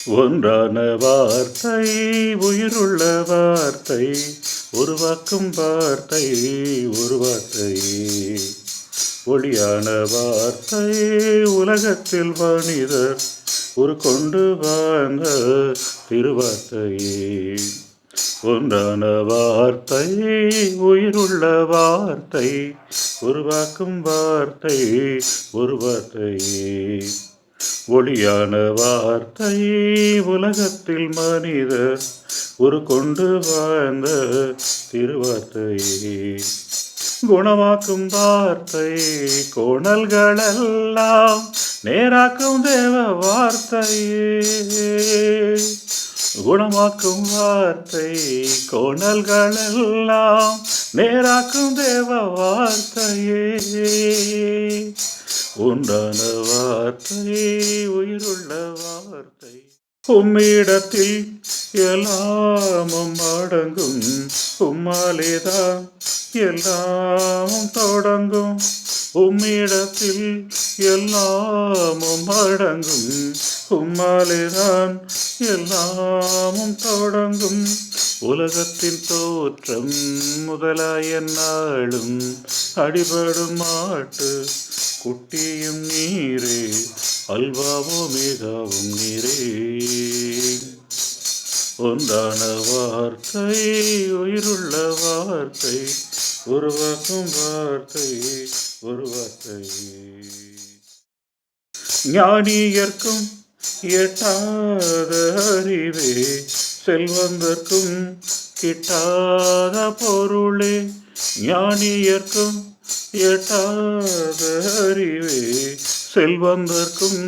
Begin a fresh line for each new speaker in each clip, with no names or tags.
ஒன்றான வார்த்தை உயிருள்ள வார்த்தை உருவாக்கும் வார்த்தை ஒரு வார்த்தை ஒளியான வார்த்தை உலகத்தில் மனிதர் ஒரு கொண்டு வாழ்ந்த திருவார்த்தை ஒன்றான வார்த்தை உயிருள்ள வார்த்தை உருவாக்கும் வார்த்தை ஒரு வார்த்தை ஒளியான வார்த்தை உலகத்தில் மனிதர் ஒரு கொண்டு வாழ்ந்த திருவார்த்தை குணமாக்கும் வார்த்தை கோணல்களெல்லாம் நேராக்கும் தேவ வார்த்தையே குணமாக்கும் வார்த்தை கோணல்களெல்லாம் நேராக்கும் தேவ வார்த்தையே உண்டான வார்த்தை உயிருள்ள வார்த்தை உம்மிடத்தில் எல்லாமும் அடங்கும் உம்மாலேதான் எல்லாமும் தொடங்கும் உம்மிடத்தில் எல்லாமும் அடங்கும் உம்மாலேதான் எல்லாமும் தொடங்கும் உலகத்தின் தோற்றம் முதலாய நாளும் அடிபடும் மாட்டு குட்டியும் நீரே அல்வாவோ மிகவும் நீரே ஒன்றான வார்த்தை உயிருள்ள வார்த்தை உருவாக்கும் வார்த்தை ஒரு வார்த்தை ஞானியர்க்கும் எட்டாத அறிவே செல்வந்தர்க்கும் கிட்டாத பொருளே ஞானியர்க்கும் எட்டாத அறிவே செல்வந்தர்க்கும்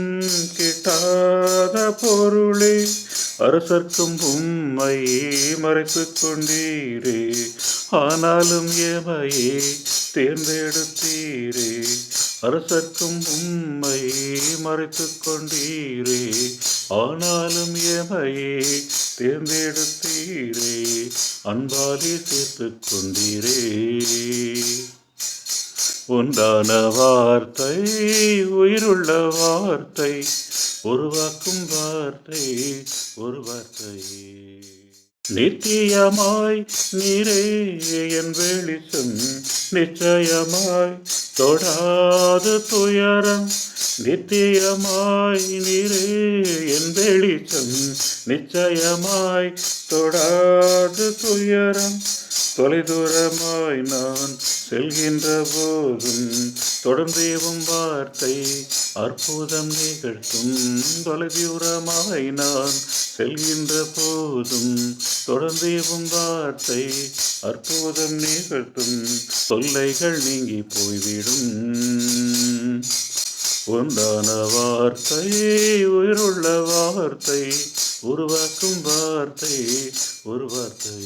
கிட்டாத பொருளே அரசர்க்கும் உம்மை மறைத்துக் கொண்டீரே ஆனாலும் எமையே தேர்ந்தெடுத்தீரே அரசர்க்கும் உம்மை மறைத்துக் கொண்டீரே ஆனாலும் எமையே தேர்ந்தெடுத்தீரே அன்பாலே சேர்த்துக் கொண்டீரே ஒன்றான வார்த்தை உயிருள்ள வார்த்தை உருவாக்கும் வார்த்தை ஒரு வார்த்தை நித்தியமாய் நீரே என் வெளிச்சம் நிச்சயமாய் தொடாது துயரம் நித்தியமாய் நீரே என் வெளிச்சம் நிச்சயமாய் தொடாது துயரம் தொலைதூரமாய் நான் செல்கின்ற போதும் தொடர்ந்தேவும் வார்த்தை அற்புதம் நிகழ்த்தும் தொலைதூரமாய் நான் செல்கின்ற போதும் தொடர்ந்தேவும் வார்த்தை அற்புதம் நிகழ்த்தும் தொல்லைகள் நீங்கி போய்விடும் ஒன்றான வார்த்தை உயிருள்ள வார்த்தை உருவாக்கும் வார்த்தை ஒரு வார்த்தை